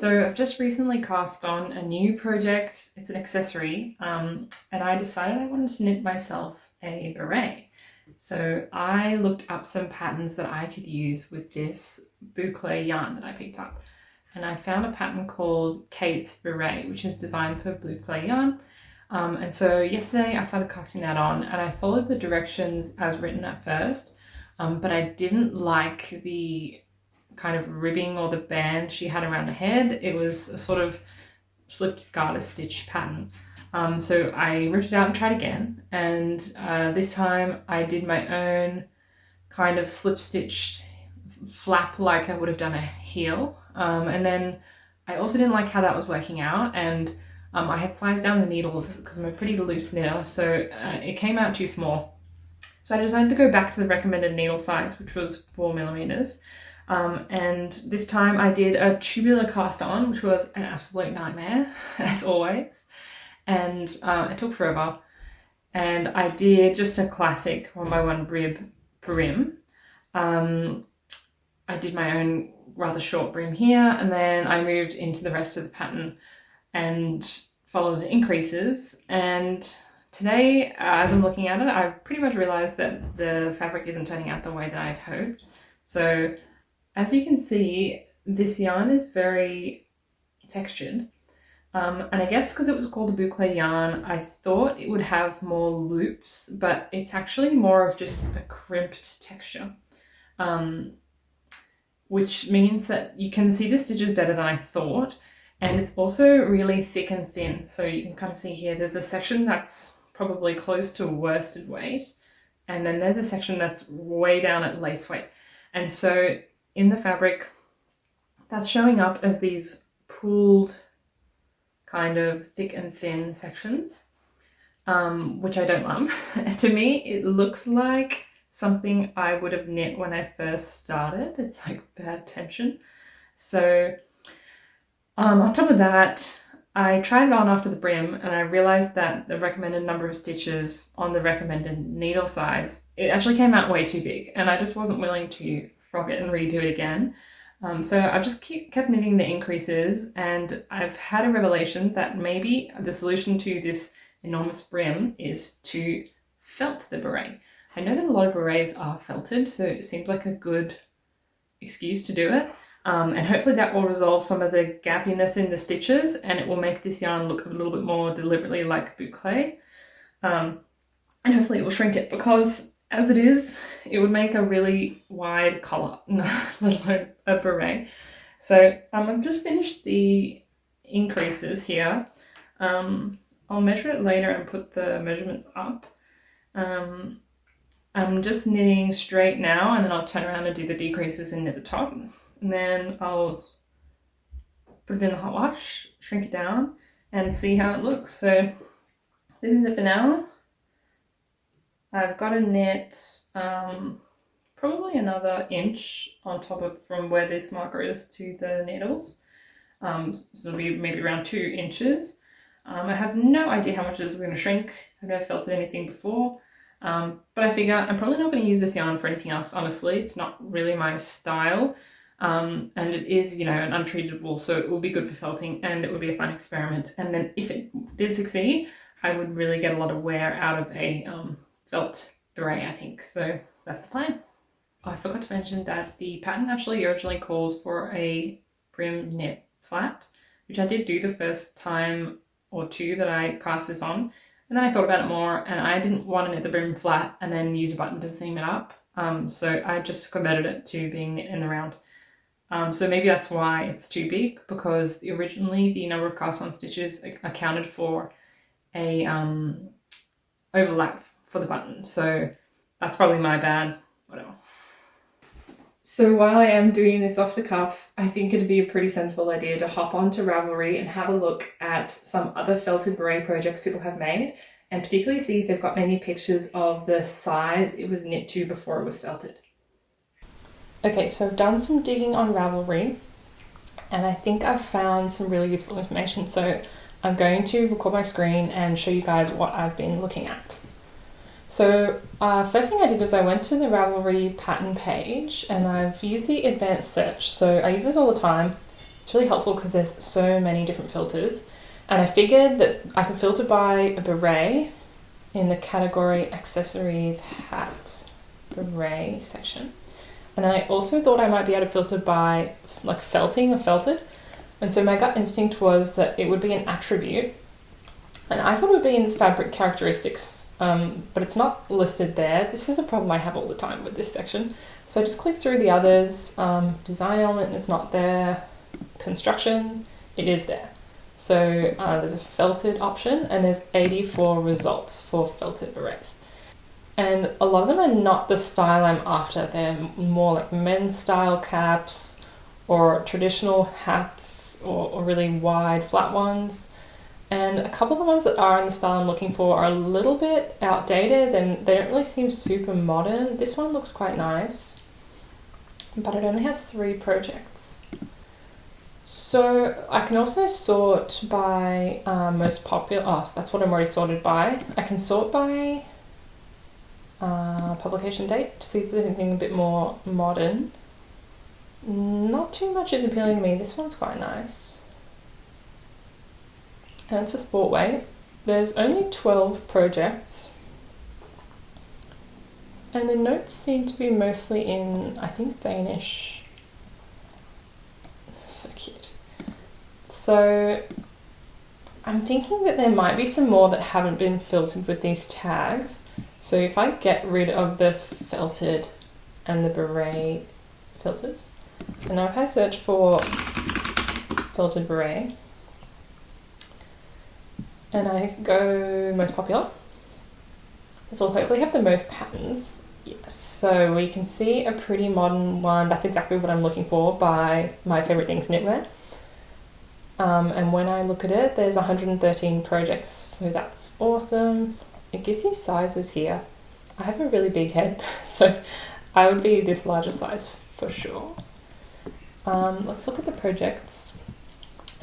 So I've just recently cast on a new project. It's an accessory, and I decided I wanted to knit myself a beret. So I looked up some patterns that I could use with this boucle yarn that I picked up. And I found a pattern called Kate's Beret, which is designed for boucle yarn. And so yesterday I started casting that on, and I followed the directions as written at first, but I didn't like the kind of ribbing or the band she had around the head. It was a sort of slipped garter stitch pattern. So I ripped it out and tried again, and this time I did my own kind of slip stitched flap like I would have done a heel. And then I also didn't like how that was working out, and I had sized down the needles because I'm a pretty loose knitter, so it came out too small. So I decided to go back to the recommended needle size, which was 4mm. And this time I did a tubular cast on, which was an absolute nightmare, as always. And it took forever. And I did just a classic 1x1 rib brim. I did my own rather short brim here, and then I moved into the rest of the pattern and followed the increases. And today, as I'm looking at it, I've pretty much realized that the fabric isn't turning out the way that I'd hoped. So as you can see, this yarn is very textured. And I guess because it was called a boucle yarn, I thought it would have more loops, but it's actually more of just a crimped texture. Which means that you can see the stitches better than I thought. And it's also really thick and thin. So you can kind of see here, there's a section that's probably close to worsted weight. And then there's a section that's way down at lace weight. And so in the fabric, that's showing up as these pooled kind of thick and thin sections, which I don't love. To me, it looks like something I would have knit when I first started. It's like bad tension. So on top of that, I tried it on after the brim, and I realized that the recommended number of stitches on the recommended needle size, it actually came out way too big, and I just wasn't willing to frog it and redo it again. So I've just kept knitting the increases, and I've had a revelation that maybe the solution to this enormous brim is to felt the beret. I know that a lot of berets are felted, so it seems like a good excuse to do it. And hopefully that will resolve some of the gappiness in the stitches, and it will make this yarn look a little bit more deliberately like boucle. And hopefully it will shrink it, because as it is, it would make a really wide collar, let alone a beret. So I've just finished the increases here. I'll measure it later and put the measurements up. I'm just knitting straight now, and then I'll turn around and do the decreases and knit the top. And then I'll put it in the hot wash, shrink it down, and see how it looks. So this is it for now. I've got to knit probably another inch on top of from where this marker is to the needles. So it'll be maybe around 2 inches. I have no idea how much this is going to shrink. I've never felted anything before. But I figure I'm probably not going to use this yarn for anything else, honestly. It's not really my style. And it is, you know, an untreated wool, so it will be good for felting, and it would be a fun experiment. And then if it did succeed, I would really get a lot of wear out of a felt beret, I think. So that's the plan. I forgot to mention that the pattern actually originally calls for a brim knit flat, which I did do the first time or two that I cast this on. And then I thought about it more, and I didn't want to knit the brim flat and then use a button to seam it up. So I just converted it to being knit in the round. So maybe that's why it's too big, because originally the number of cast on stitches accounted for a overlap for the button. So that's probably my bad, whatever. So while I am doing this off the cuff, I think it'd be a pretty sensible idea to hop onto Ravelry and have a look at some other felted beret projects people have made, and particularly see if they've got any pictures of the size it was knit to before it was felted. Okay, so I've done some digging on Ravelry, and I think I've found some really useful information. So I'm going to record my screen and show you guys what I've been looking at. So first thing I did was I went to the Ravelry pattern page, and I've used the advanced search. So I use this all the time. It's It's really helpful because there's so many different filters, and I figured that I could filter by a beret in the category accessories hat beret section. And then I also thought I might be able to filter by like felting or felted. And so my gut instinct was that it would be an attribute. And I thought it would be in fabric characteristics, but it's not listed there. This is a problem I have all the time with this section. So I just clicked through the others. Design element is not there. Construction, it is there. So there's a felted option, and there's 84 results for felted berets. And a lot of them are not the style I'm after. They're more like men's style caps or traditional hats or really wide flat ones. And a couple of the ones that are in the style I'm looking for are a little bit outdated and they don't really seem super modern. This one looks quite nice, but it only has 3 projects. So I can also sort by most popular. Oh, so that's what I'm already sorted by. I can sort by publication date to see if there's anything a bit more modern. Not too much is appealing to me. This one's quite nice. And it's a sport weight. There's only 12 projects. And the notes seem to be mostly in, I think, Danish. So cute. So I'm thinking that there might be some more that haven't been filtered with these tags. So if I get rid of the felted and the beret filters, and now if I search for felted beret, and I go most popular, this will hopefully have the most patterns. Yes, so we can see a pretty modern one. That's exactly what I'm looking for by My Favorite Things Knitwear. And when I look at it, there's 113 projects, so that's awesome. It gives you sizes here. I have a really big head, so I would be this larger size for sure. Let's look at the projects.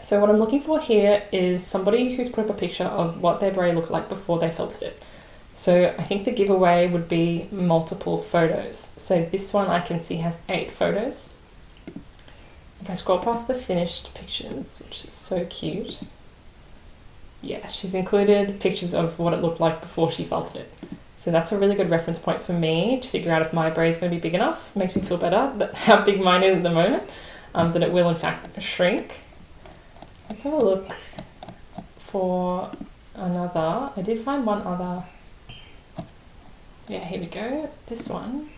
So what I'm looking for here is somebody who's put up a picture of what their beret looked like before they felted it. So I think the giveaway would be multiple photos. So this one I can see has 8 photos. If I scroll past the finished pictures, which is so cute. Yeah, she's included pictures of what it looked like before she felted it. So that's a really good reference point for me to figure out if my beret is going to be big enough. Makes me feel better that how big mine is at the moment, that it will in fact shrink. Let's have a look for another. I did find one other. Yeah, here we go. This one.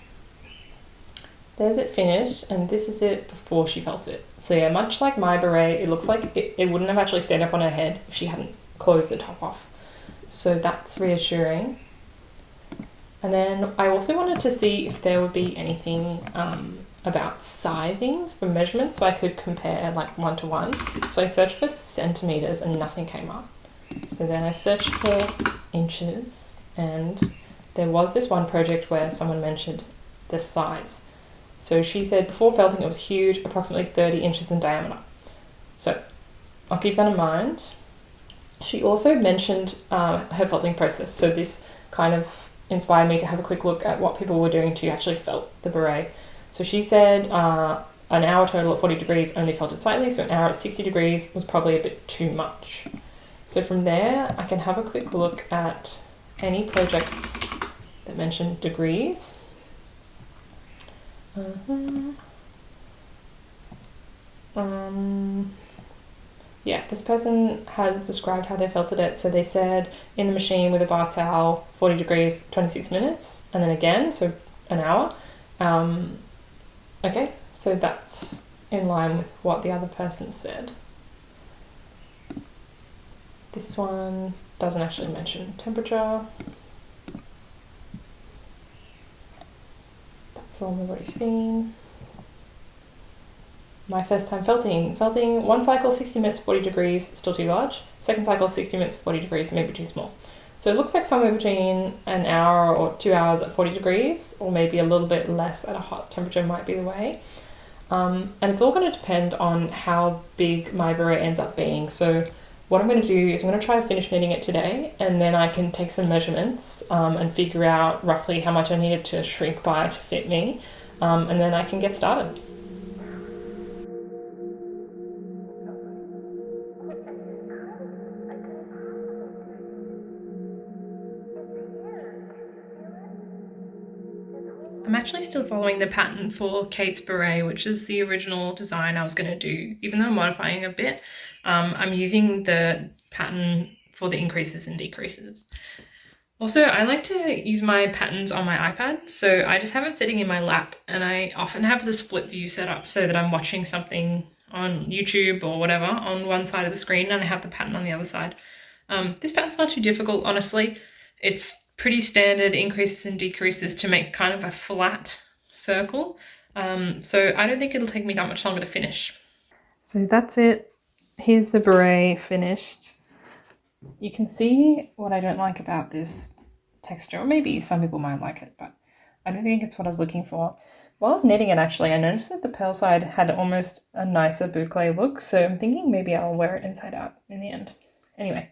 There's it finished, and this is it before she felted it. So yeah, much like my beret, it looks like it wouldn't have actually stayed up on her head if she hadn't closed the top off. So that's reassuring. And then I also wanted to see if there would be anything about sizing for measurements so I could compare like 1 to 1. So I searched for centimeters and nothing came up. So then I searched for inches, and there was this one project where someone mentioned the size. So she said before felting it was huge, approximately 30 inches in diameter. So I'll keep that in mind. She also mentioned her felting process. So this kind of inspired me to have a quick look at what people were doing to actually felt the beret. So she said an hour total at 40 degrees only felted slightly, so an hour at 60 degrees was probably a bit too much. So from there, I can have a quick look at any projects that mention degrees. Yeah, this person has described how they felted it. So they said in the machine with a bar towel, 40 degrees, 26 minutes, and then again, so an hour. Okay, so that's in line with what the other person said. This one doesn't actually mention temperature. That's the one we've already seen. My first time felting. Felting, one cycle, 60 minutes, 40 degrees, still too large. Second cycle, 60 minutes, 40 degrees, maybe too small. So it looks like somewhere between an hour or 2 hours at 40 degrees, or maybe a little bit less at a hot temperature might be the way. And it's all going to depend on how big my beret ends up being. So what I'm going to do is I'm going to try to finish knitting it today, and then I can take some measurements and figure out roughly how much I needed to shrink by to fit me, and then I can get started. I'm actually still following the pattern for Kate's beret, which is the original design I was going to do, even though I'm modifying a bit. I'm using the pattern for the increases and decreases. Also, I like to use my patterns on my iPad, so I just have it sitting in my lap, and I often have the split view set up so that I'm watching something on YouTube or whatever on one side of the screen and I have the pattern on the other side. This pattern's not too difficult, honestly. It's pretty standard increases and decreases to make kind of a flat circle. So I don't think it'll take me that much longer to finish. So that's it. Here's the beret finished. You can see what I don't like about this texture, or maybe some people might like it, but I don't think it's what I was looking for. While I was knitting it, actually, I noticed that the pearl side had almost a nicer boucle look, so I'm thinking maybe I'll wear it inside out in the end. Anyway,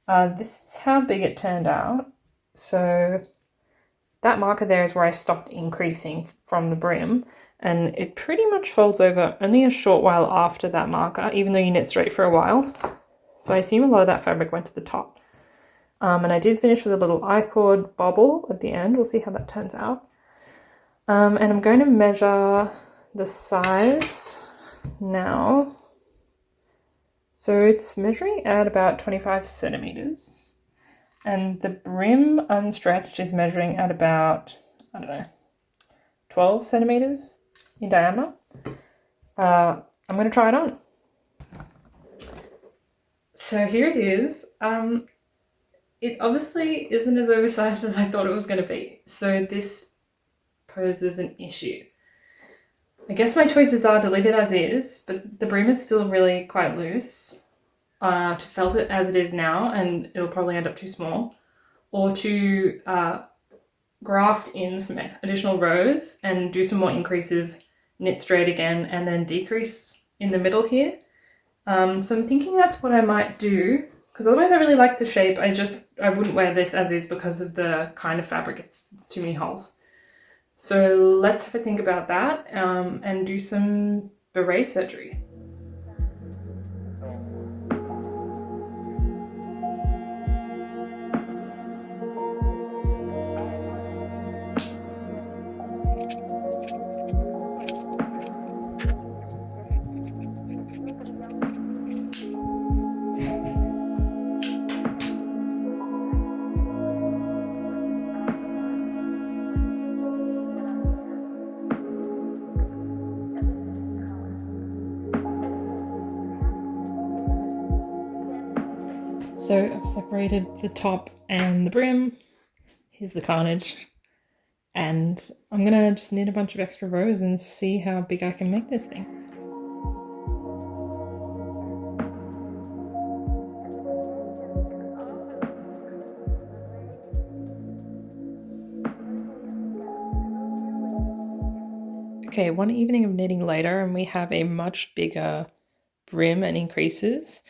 this is how big it turned out. So that marker there is where I stopped increasing from the brim, and it pretty much folds over only a short while after that marker, even though you knit straight for a while. So I assume a lot of that fabric went to the top. And I did finish with a little I-cord bobble at the end. We'll see how that turns out. And I'm going to measure the size now. So it's measuring at about 25 centimeters. And the brim unstretched is measuring at about, I don't know, 12 centimeters in diameter. I'm going to try it on. So here it is. It obviously isn't as oversized as I thought it was going to be. So this poses an issue. I guess my choices are to leave it as is, but the brim is still really quite loose, to felt it as it is now, and it'll probably end up too small, or to graft in some additional rows and do some more increases, knit straight again, and then decrease in the middle here. So I'm thinking that's what I might do, because otherwise I really like the shape. I wouldn't wear this as is because of the kind of fabric. It's too many holes. So let's have a think about that and do some beret surgery. So I've separated the top and the brim. Here's the carnage. And I'm gonna just knit a bunch of extra rows and see how big I can make this thing. Okay, one evening of knitting later, and we have a much bigger brim and increases.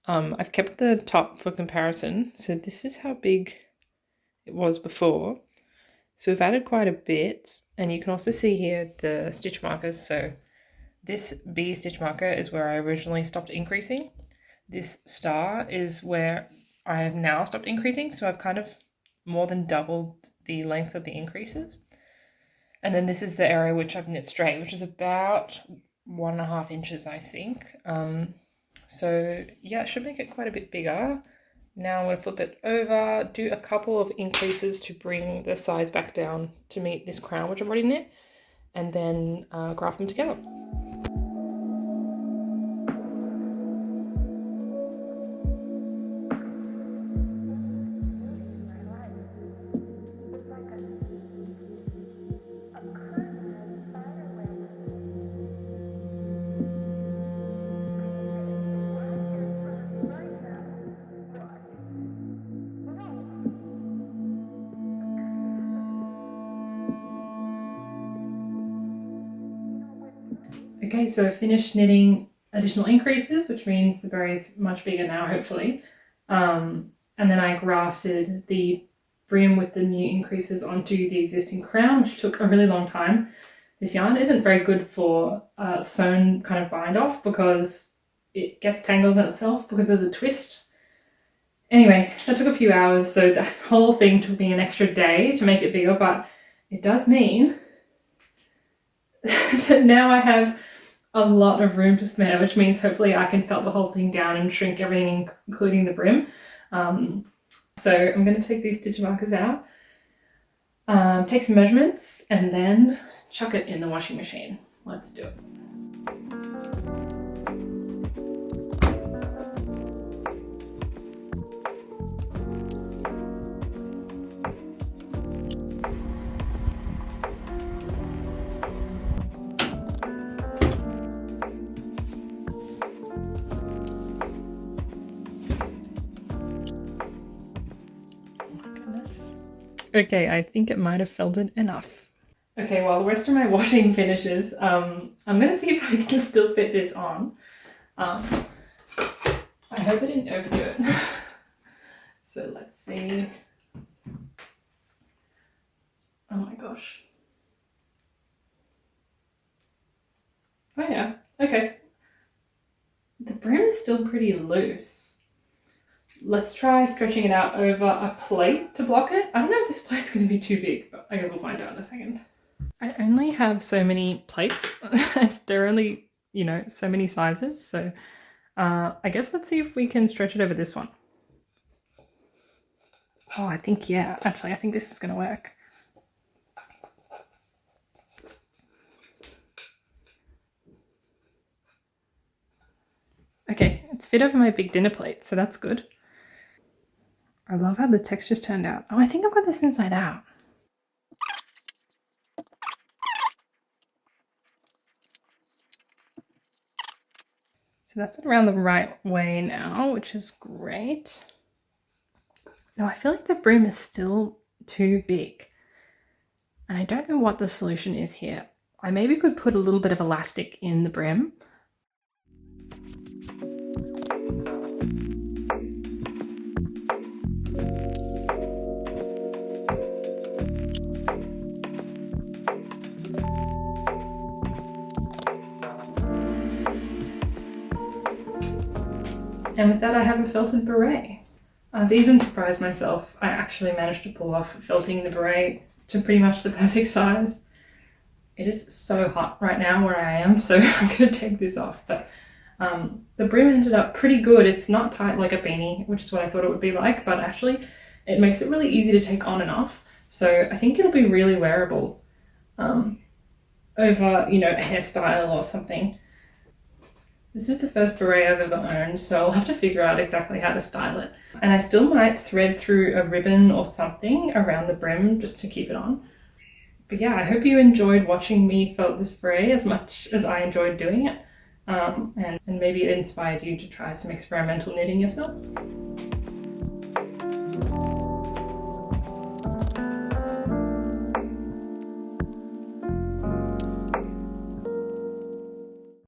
I've kept the top for comparison, so this is how big it was before. So we've added quite a bit, and you can also see here the stitch markers. So this B stitch marker is where I originally stopped increasing. This star is where I have now stopped increasing, so I've kind of more than doubled the length of the increases. And then this is the area which I've knit straight, which is about 1.5 inches, I think. So yeah, it should make it quite a bit bigger. Now I'm going to flip it over, do a couple of increases to bring the size back down to meet this crown, which I've already knit, and then graft them together. Okay, so I finished knitting additional increases, which means the beret's much bigger now, hopefully. And then I grafted the brim with the new increases onto the existing crown, which took a really long time. This yarn isn't very good for sewn kind of bind off because it gets tangled in itself because of the twist. Anyway, that took a few hours, so the whole thing took me an extra day to make it bigger, but it does mean that now I have a lot of room to spare, which means hopefully I can felt the whole thing down and shrink everything, including the brim. So I'm going to take these stitch markers out, take some measurements, and then chuck it in the washing machine. Let's do it. Okay, I think it might have felted enough. Okay, while the rest of my washing finishes, I'm gonna see if I can still fit this on. I hope I didn't overdo it. So let's see. Oh my gosh. Oh yeah, okay. The brim is still pretty loose. Let's try stretching it out over a plate to block it. I don't know if this plate's going to be too big, but I guess we'll find out in a second. I only have so many plates. There are only, you know, so many sizes. So I guess let's see if we can stretch it over this one. Oh, I think, yeah, actually, I think this is going to work. Okay, it's fit over my big dinner plate, so that's good. I love how the texture's turned out. Oh, I think I've got this inside out. So that's around the right way now, which is great. No, I feel like the brim is still too big. And I don't know what the solution is here. I maybe could put a little bit of elastic in the brim. And with that, I have a felted beret. I've even surprised myself. I actually managed to pull off felting the beret to pretty much the perfect size. It is so hot right now where I am, so I'm going to take this off. But the brim ended up pretty good. It's not tight like a beanie, which is what I thought it would be like, but actually it makes it really easy to take on and off. So I think it'll be really wearable over, you know, a hairstyle or something. This is the first beret I've ever owned, so I'll have to figure out exactly how to style it. And I still might thread through a ribbon or something around the brim just to keep it on. But yeah, I hope you enjoyed watching me felt this beret as much as I enjoyed doing it. And maybe it inspired you to try some experimental knitting yourself.